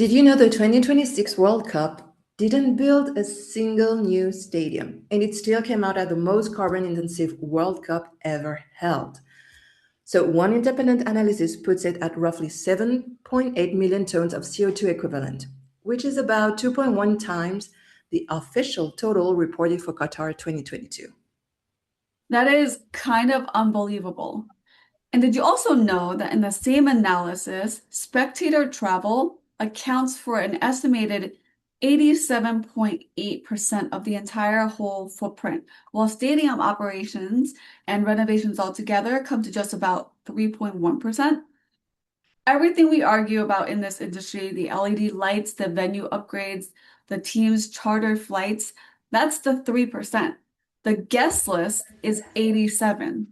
Did you know the 2026 World Cup didn't build a single new stadium, and it still came out as the most carbon intensive World Cup ever held? So, one independent analysis puts it at roughly 7.8 million tons of CO2 equivalent, which is about 2.1 times the official total reported for Qatar 2022. That is kind of unbelievable. And did you also know that in the same analysis, spectator travel accounts for an estimated 87.8% of the entire whole footprint, while stadium operations and renovations altogether come to just about 3.1%? Everything we argue about in this industry, the LED lights, the venue upgrades, the team's charter flights, that's the 3%. The guest list is 87.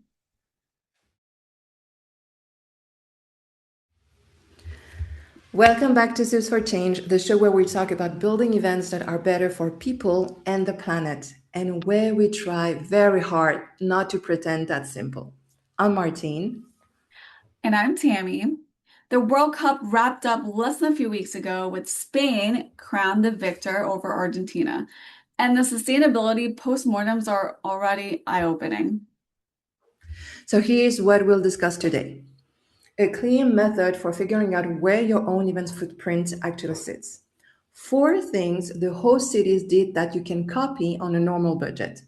Welcome back to Tips for Change, the show where we talk about building events that are better for people and the planet, and where we try very hard not to pretend that's simple. I'm Martine. And I'm Tammy. The World Cup wrapped up less than a few weeks ago with Spain crowned the victor over Argentina. And the sustainability postmortems are already eye-opening. So here's what we'll discuss today: a clear method for figuring out where your own event's footprint actually sits. Four things the host cities did that you can copy on a normal budget,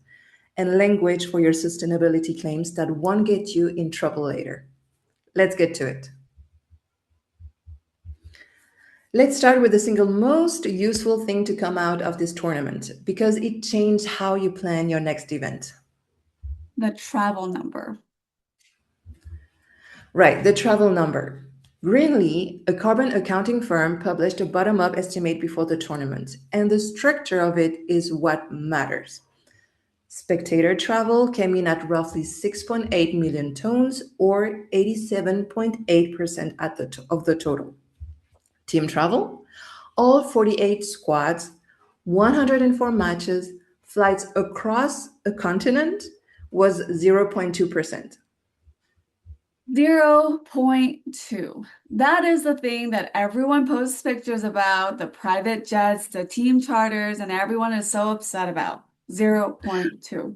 and language for your sustainability claims that won't get you in trouble later. Let's get to it. Let's start with the single most useful thing to come out of this tournament because it changed how you plan your next event. The travel number. Right, the travel number. Greenlee, a carbon accounting firm, published a bottom up estimate before the tournament, and the structure of it is what matters. Spectator travel came in at roughly 6.8 million tons, or 87.8% of the total. Team travel, all 48 squads, 104 matches, flights across a continent, was 0.2%. 0.2. That is the thing that everyone posts pictures about, the private jets, the team charters, and everyone is so upset about. 0.2.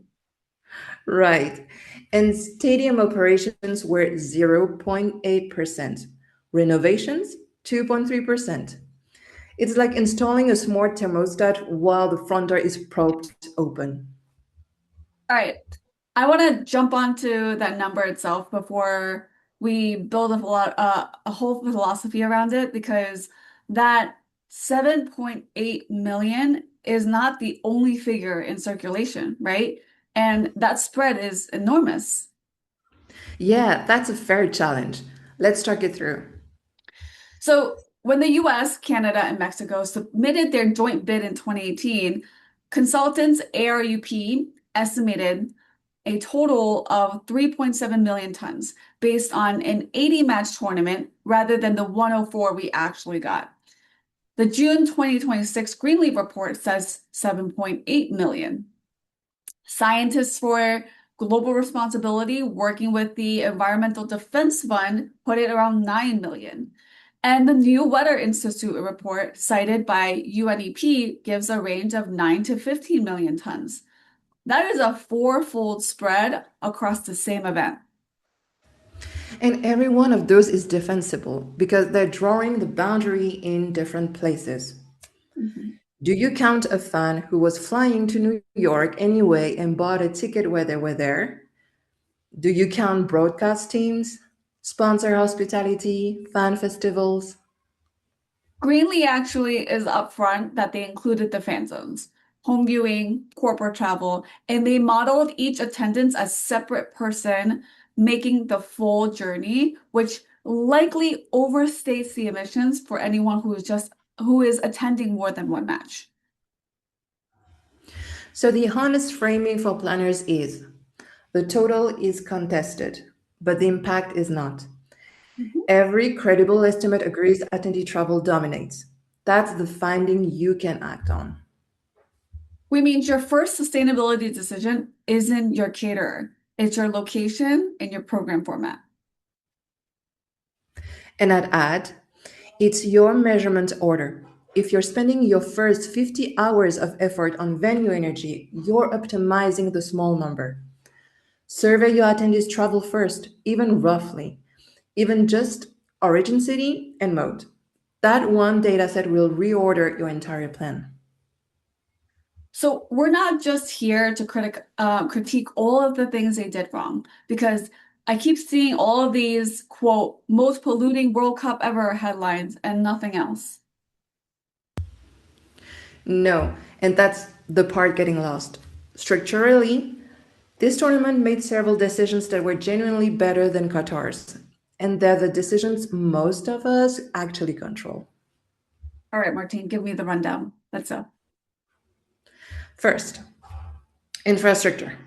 Right. And stadium operations were 0.8%. Renovations, 2.3%. It's like installing a smart thermostat while the front door is propped open. All right. I want to jump onto that number itself before we build a whole philosophy around it, because that 7.8 million is not the only figure in circulation, right? And that spread is enormous. Yeah, that's a fair challenge. Let's talk it through. So when the US, Canada, and Mexico submitted their joint bid in 2018, consultants ARUP estimated a total of 3.7 million tons based on an 80 match tournament rather than the 104 we actually got. The June 2026 Greenleaf report says 7.8 million. Scientists for Global Responsibility, working with the Environmental Defense Fund, put it around 9 million. And the New Weather Institute report cited by UNEP gives a range of 9 to 15 million tons. That is a four-fold spread across the same event. And every one of those is defensible because they're drawing the boundary in different places. Mhm. Do you count a fan who was flying to New York anyway and bought a ticket where they were there? Do you count broadcast teams, sponsor hospitality, fan festivals? Greenlee actually is upfront that they included the fan zones, home viewing, corporate travel, and they modeled each attendance as separate person making the full journey, which likely overstates the emissions for anyone who is attending more than one match. So the honest framing for planners is the total is contested, but the impact is not. Mhm. Every credible estimate agrees attendee travel dominates. That's the finding you can act on. We mean your first sustainability decision isn't your caterer, it's your location and your program format. And I'd add, It's your measurement order. If you're spending your first 50 hours of effort on venue energy, you're optimizing the small number. Survey your attendees' travel first, even roughly, even just origin city and mode. That one dataset will reorder your entire plan. So we're not just here to critique all of the things they did wrong, because I keep seeing all of these, quote, most polluting World Cup ever headlines and nothing else. No, and that's the part getting lost. Structurally, this tournament made several decisions that were genuinely better than Qatar's, and they're the decisions most of us actually control. All right, Martine, give me the rundown. Let's go. First, infrastructure.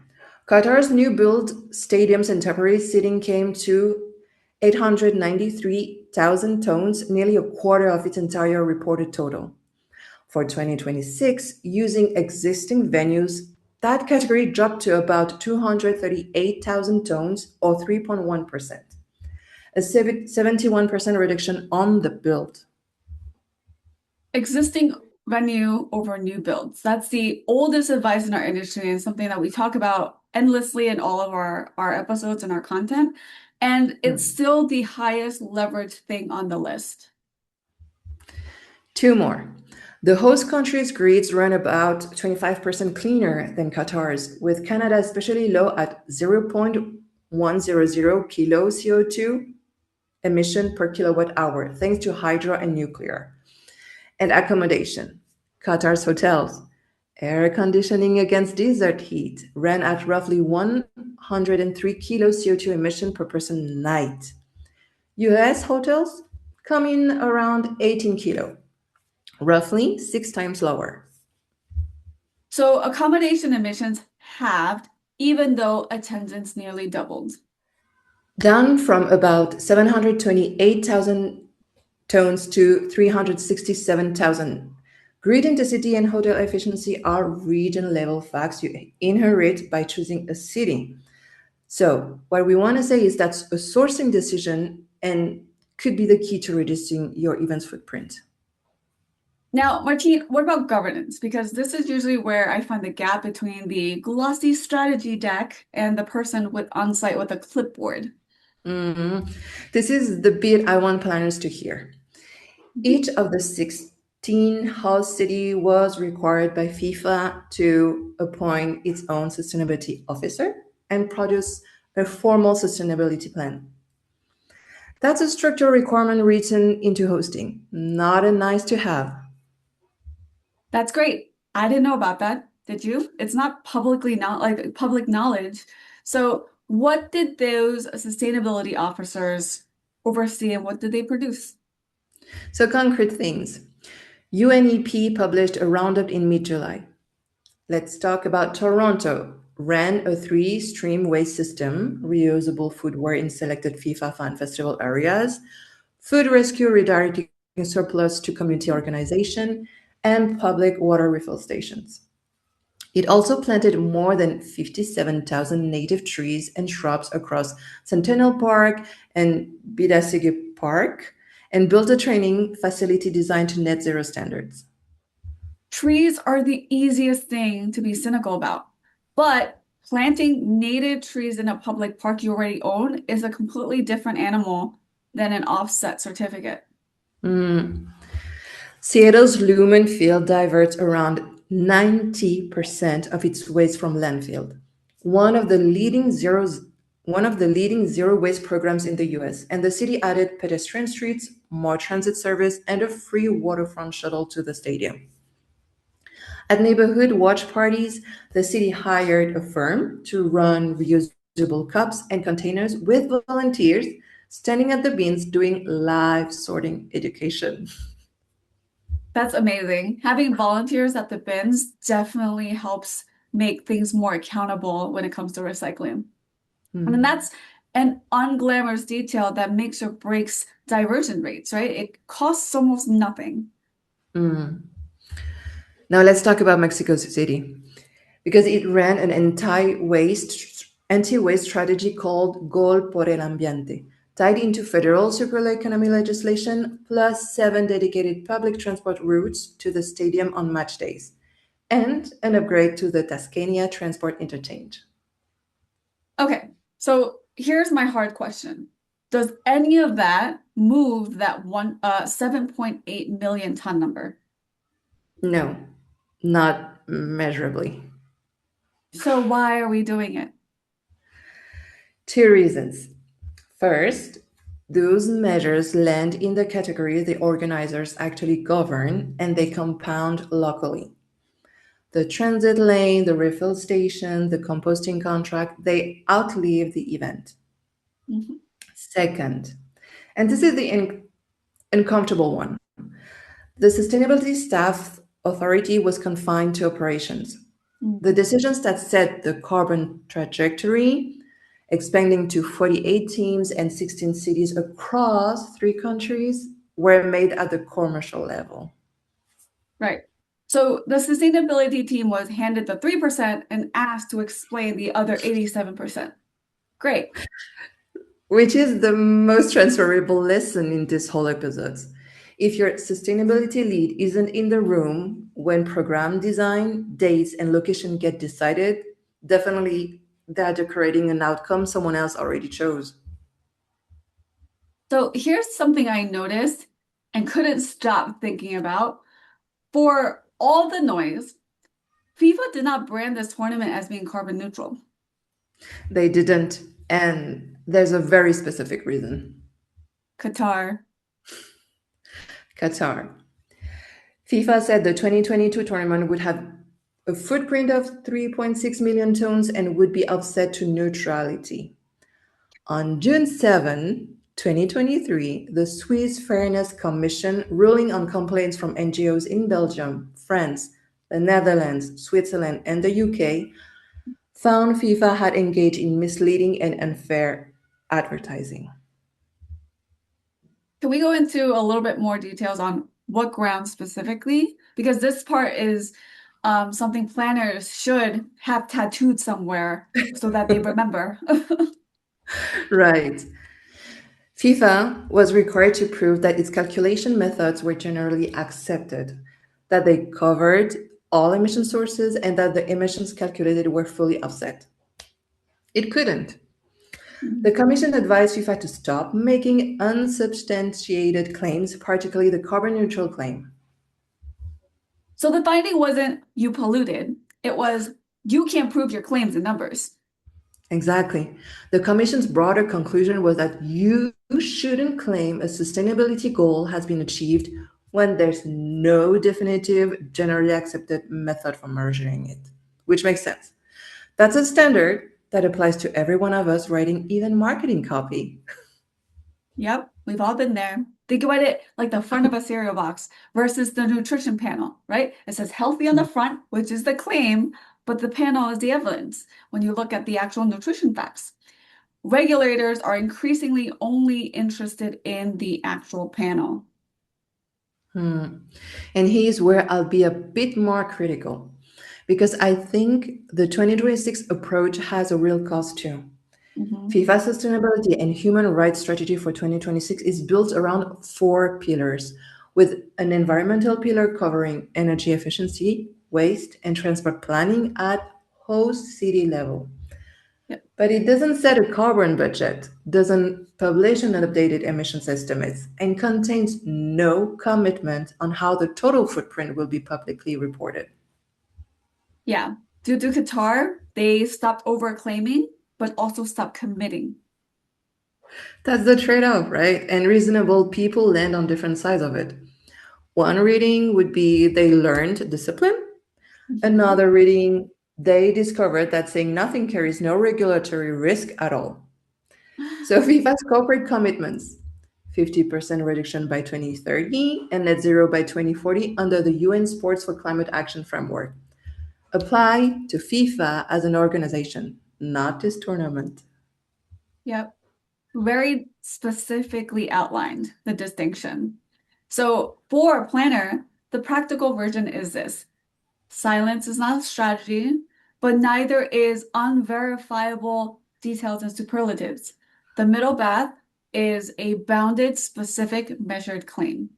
Qatar's new build stadiums and temporary seating came to 893,000 tons, nearly a quarter of its entire reported total. For 2026, using existing venues, that category dropped to about 238,000 tons or 3.1%, a 71% reduction on the build. Existing venue over new builds. That's the oldest advice in our industry and something that we talk about endlessly in all of our episodes and our content. And it's still the highest leverage thing on the list. Two more. The host country's grids run about 25% cleaner than Qatar's, with Canada especially low at 0.100 kilo CO2 emission per kilowatt hour, thanks to hydro and nuclear. And accommodation. Qatar's hotels, air conditioning against desert heat, ran at roughly 103 kilo CO2 emission per person night. US hotels come in around 18 kilo, roughly 6 times lower. So accommodation emissions halved, even though attendance nearly doubled. Down from about 728,000 tons to 367,000. Grid intensity and hotel efficiency are region level facts you inherit by choosing a city. So, what we want to say is that's a sourcing decision and could be the key to reducing your event's footprint. Now, Martine, what about governance? Because this is usually where I find the gap between the glossy strategy deck and the person on site with a clipboard. Mhm. This is the bit I want planners to hear. Each of the 16 host city was required by FIFA to appoint its own sustainability officer and produce a formal sustainability plan. That's a structural requirement written into hosting, not a nice to have. That's great. I didn't know about that. Did you? It's not public knowledge. So, what did those sustainability officers oversee and what did they produce? So, concrete things. UNEP published a roundup in mid July. Let's talk about Toronto. Ran a three-stream waste system, reusable foodware in selected FIFA fan festival areas, food rescue redirecting surplus to community organization, and public water refill stations. It also planted more than 57,000 native trees and shrubs across Centennial Park and Bidasige Park, and built a training facility designed to net zero standards. Trees are the easiest thing to be cynical about, but planting native trees in a public park you already own is a completely different animal than an offset certificate. Seattle's Lumen Field diverts around 90% of its waste from landfill, one of the leading zeros one of the leading zero waste programs in the US, and the city added pedestrian streets, more transit service, and a free waterfront shuttle to the stadium. At neighborhood watch parties, the city hired a firm to run reusable cups and containers with volunteers standing at the bins doing live sorting education. That's amazing. Having volunteers at the bins definitely helps make things more accountable when it comes to recycling. And then that's an unglamorous detail that makes or breaks diversion rates, right? It costs almost nothing. Now let's talk about Mexico City because it ran an anti-waste strategy called Gol por el Ambiente, tied into federal circular economy legislation, plus 7 dedicated public transport routes to the stadium on match days, and an upgrade to the Tascania Transport Interchange. Okay, so here's my hard question. Does any of that move that 7.8 million ton number? No, not measurably. So why are we doing it? Two reasons. First, those measures land in the category the organizers actually govern and they compound locally. The transit lane, the refill station, the composting contract, they outlive the event. Mhm. Second, and this is the uncomfortable one, the sustainability staff authority was confined to operations. The Mhm. decisions that set the carbon trajectory, expanding to 48 teams and 16 cities across 3 countries, were made at the commercial level. Right. So the sustainability team was handed the 3% and asked to explain the other 87%. Great. Which is the most transferable lesson in this whole episode. If your sustainability lead isn't in the room when program design, dates, and location get decided, definitely they're decorating an outcome someone else already chose. So here's something I noticed and couldn't stop thinking about. For all the noise, FIFA did not brand this tournament as being carbon neutral. They didn't, and there's a very specific reason. Qatar. Qatar. FIFA said the 2022 tournament would have a footprint of 3.6 million tons and would be offset to neutrality. On June 7, 2023, the Swiss Fairness Commission, ruling on complaints from NGOs in Belgium, France, the Netherlands, Switzerland, and the UK, found FIFA had engaged in misleading and unfair advertising. Can we go into a little bit more details on what grounds specifically? Because this part is something planners should have tattooed somewhere so that they remember. Right. FIFA was required to prove that its calculation methods were generally accepted, that they covered all emission sources, and that the emissions calculated were fully offset. It couldn't. The Commission advised FIFA to stop making unsubstantiated claims, particularly the carbon neutral claim. So the finding wasn't you polluted, it was you can't prove your claims in numbers. Exactly. The Commission's broader conclusion was that you shouldn't claim a sustainability goal has been achieved when there's no definitive, generally accepted method for measuring it, which makes sense. That's a standard that applies to every one of us writing even marketing copy. Yep, we've all been there. Think about it like the front of a cereal box versus the nutrition panel, right? It says healthy on the front, which is the claim, but the panel is the evidence when you look at the actual nutrition facts. Regulators are increasingly only interested in the actual panel. Hmm. And here's where I'll be a bit more critical because I think the 2026 approach has a real cost too. Mhm. FIFA sustainability and human rights strategy for 2026 is built around 4 pillars, with an environmental pillar covering energy efficiency, waste, and transport planning at host city level. Yep. But it doesn't set a carbon budget, doesn't publish an updated emissions estimates, and contains no commitment on how the total footprint will be publicly reported. Yeah. Due to Qatar, they stopped overclaiming, but also stopped committing. That's the trade off, right? And reasonable people land on different sides of it. One reading would be they learned discipline. Mhm. Another reading, they discovered that saying nothing carries no regulatory risk at all. So FIFA's corporate commitments 50% reduction by 2030 and net zero by 2040 under the UN Sports for Climate Action Framework apply to FIFA as an organization, not this tournament. Yep. Very specifically outlined the distinction. So for a planner, the practical version is this. Silence is not a strategy, but neither is unverifiable details and superlatives. The middle path is a bounded, specific, measured claim.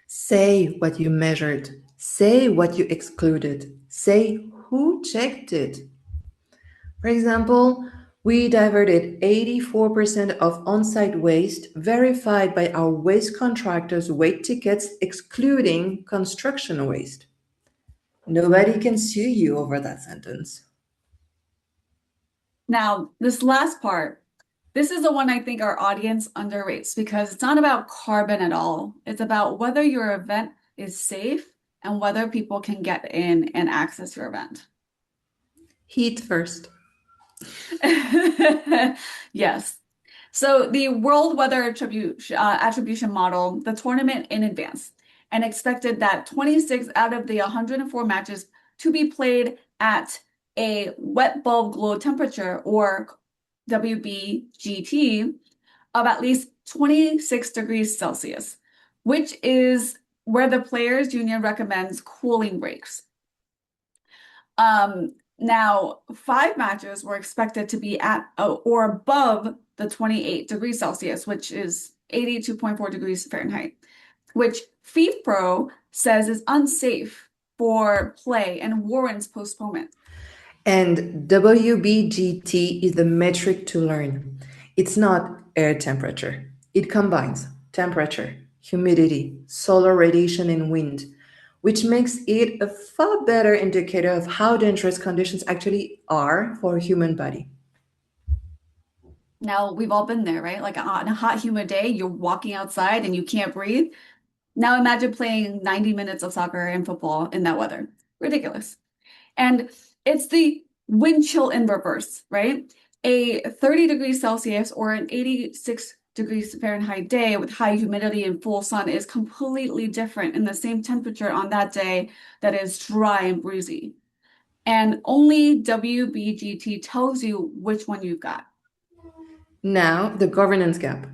Say what you measured. Say what you excluded. Say who checked it. For example, we diverted 84% of on site waste verified by our waste contractors' weight tickets, excluding construction waste. Nobody can sue you over that sentence. Now, this last part, this is the one I think our audience underrates because it's not about carbon at all. It's about whether your event is safe and whether people can get in and access your event. Heat first. Yes. So the World Weather Attribution model, the tournament in advance, and expected that 26 out of the 104 matches to be played at a wet bulb glow temperature, or WBGT, of at least 26 degrees Celsius, which is where the Players Union recommends cooling breaks. Now, 5 matches were expected to be at or above the 28 degrees Celsius, which is 82.4 degrees Fahrenheit, which FIFPro says is unsafe for play and warrants postponement. And WBGT is the metric to learn. It's not air temperature, it combines temperature, humidity, solar radiation, and wind, which makes it a far better indicator of how dangerous conditions actually are for a human body. Now, we've all been there, right? Like on a hot, humid day, you're walking outside and you can't breathe. Now imagine playing 90 minutes of soccer and football in that weather. Ridiculous. And it's the wind chill in reverse, right? A 30 degrees Celsius or an 86 degrees Fahrenheit day with high humidity and full sun is completely different in the same temperature on that day that is dry and breezy. And only WBGT tells you which one you've got. Now, the governance gap.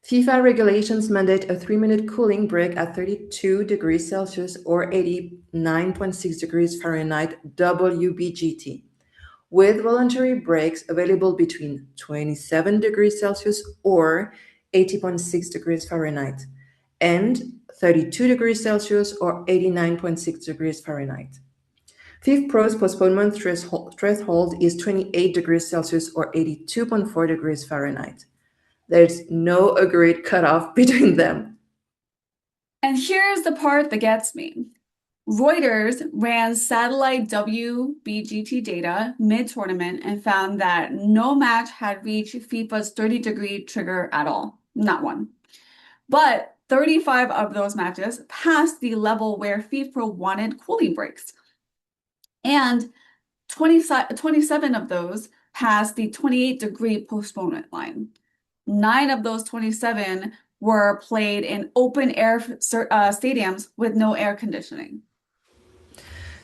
FIFA regulations mandate a 3-minute cooling break at 32 degrees Celsius or 89.6 degrees Fahrenheit WBGT, with voluntary breaks available between 27 degrees Celsius or 80.6 degrees Fahrenheit and 32 degrees Celsius or 89.6 degrees Fahrenheit. FIFPro's postponement threshold is 28 degrees Celsius or 82.4 degrees Fahrenheit. There's no agreed cutoff between them. And here's the part that gets me. Reuters ran satellite WBGT data mid-tournament and found that no match had reached FIFA's 30-degree trigger at all. Not one. But 35 of those matches passed the level where FIFA wanted cooling breaks. And 27 of those passed the 28-degree postponement line. 9 of those 27 were played in open air stadiums with no air conditioning.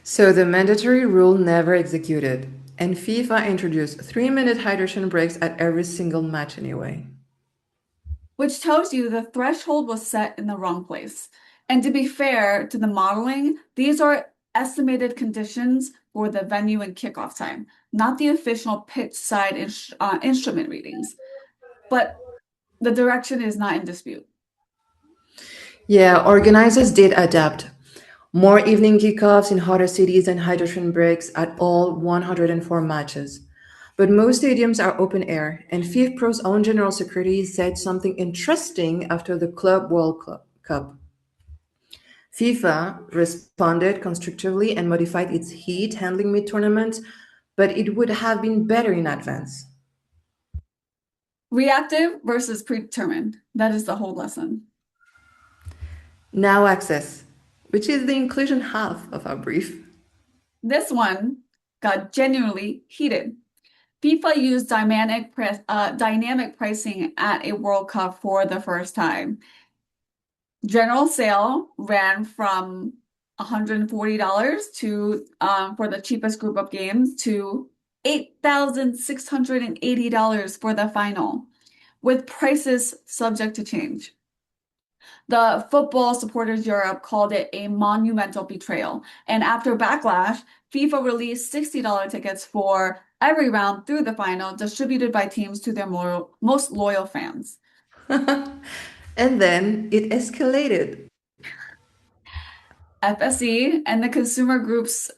So the mandatory rule never executed, and FIFA introduced 3-minute hydration breaks at every single match anyway. Which tells you the threshold was set in the wrong place. And to be fair to the modeling, these are estimated conditions for the venue and kickoff time, not the official pitch side instrument readings. But the direction is not in dispute. Yeah, organizers did adapt. More evening kickoffs in hotter cities and hydration breaks at all 104 matches. But most stadiums are open air, and FIFPro's own general secretary said something interesting after the Club World Cup. FIFA responded constructively and modified its heat handling mid tournament, but it would have been better in advance. Reactive versus predetermined. That is the whole lesson. Now, access, which is the inclusion half of our brief. This one got genuinely heated. FIFA used dynamic pricing at a World Cup for the first time. General sale ran from $140 to for the cheapest group of games to $8,680 for the final, with prices subject to change. The Football Supporters Europe called it a monumental betrayal. And after backlash, FIFA released $60 tickets for every round through the final, distributed by teams to their most loyal fans. And then it escalated. FSE and the consumer groups,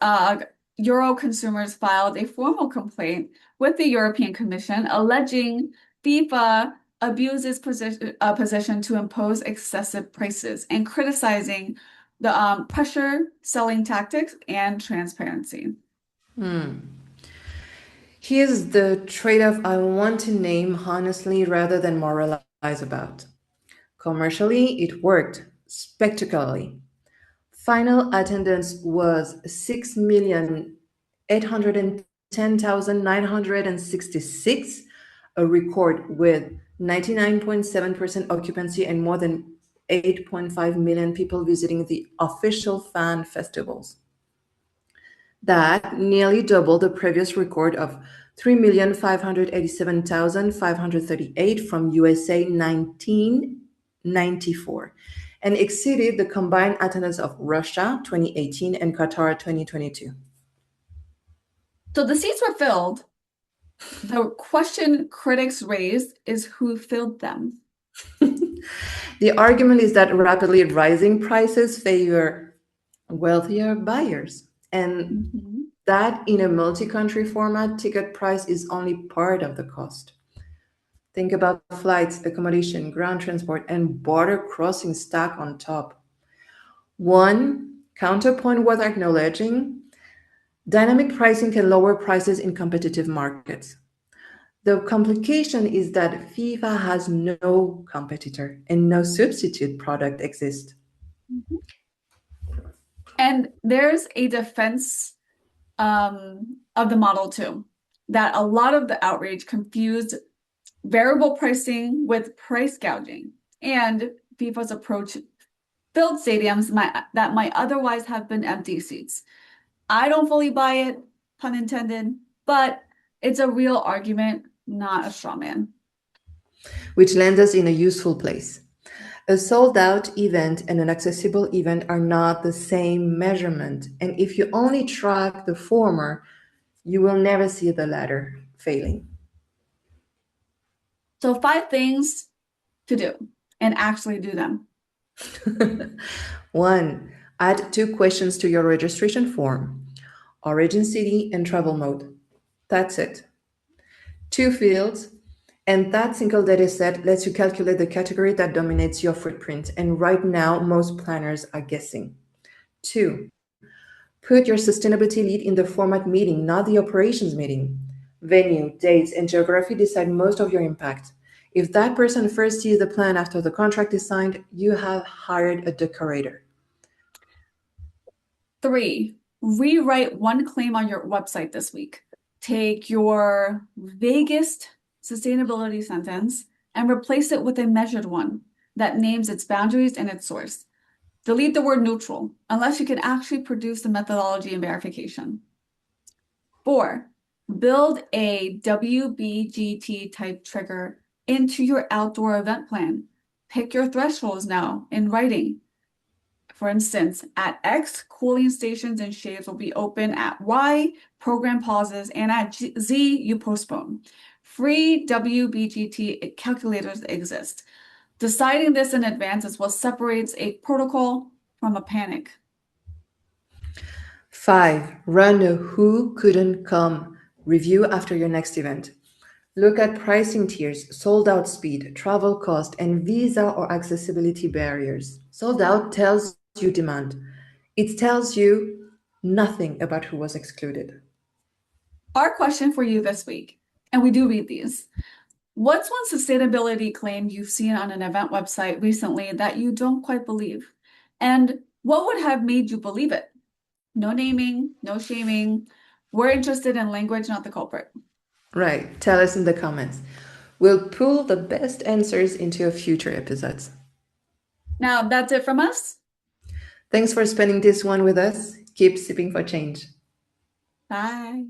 Euro consumers filed a formal complaint with the European Commission alleging FIFA abuses position to impose excessive prices and criticizing the pressure selling tactics and transparency. Here's the trade off I want to name honestly rather than moralize about. Commercially, it worked spectacularly. Final attendance was 6,810,966, a record with 99.7% occupancy and more than 8.5 million people visiting the official fan festivals. That nearly doubled the previous record of 3,587,538 from USA 1994 and exceeded the combined attendance of Russia 2018 and Qatar 2022. So the seats were filled. The question critics raised is who filled them. The argument is that rapidly rising prices favor wealthier buyers, and Mhm. that in a multi country format, ticket price is only part of the cost. Think about flights, accommodation, ground transport, and border crossing stack on top. One counterpoint worth acknowledging: dynamic pricing can lower prices in competitive markets. The complication is that FIFA has no competitor and no substitute product exists. Mhm. And there's a defense of the model too, that a lot of the outrage confused variable pricing with price gouging, and FIFA's approach filled stadiums that might otherwise have been empty seats. I don't fully buy it, pun intended, but it's a real argument, not a straw man. Which lands us in a useful place. A sold out event and an accessible event are not the same measurement, and if you only track the former, you will never see the latter failing. So 5 things to do and actually do them. One, add two questions to your registration form: origin city and travel mode. That's it. Two fields, and that single data set lets you calculate the category that dominates your footprint. And right now, most planners are guessing. Two, put your sustainability lead in the format meeting, not the operations meeting. Venue, dates, and geography decide most of your impact. If that person first sees the plan after the contract is signed, you have hired a decorator. 3, rewrite one claim on your website this week. Take your vaguest sustainability sentence and replace it with a measured one that names its boundaries and its source. Delete the word neutral unless you can actually produce the methodology and verification. 4, build a WBGT type trigger into your outdoor event plan. Pick your thresholds now in writing. For instance, at X, cooling stations and shades will be open. At Y, program pauses, and at Z, you postpone. Free WBGT calculators exist. Deciding this in advance is what separates a protocol from a panic. Five, run a who couldn't come review after your next event. Look at pricing tiers, sold out speed, travel cost, and visa or accessibility barriers. Sold out tells you demand. It tells you nothing about who was excluded. Our question for you this week, and we do read these. What's one sustainability claim you've seen on an event website recently that you don't quite believe? And what would have made you believe it? No naming, no shaming. We're interested in language, not the culprit. Right, tell us in the comments. We'll pull the best answers into a future episodes. Now, that's it from us. Thanks for spending this one with us. Keep sipping for change. Bye.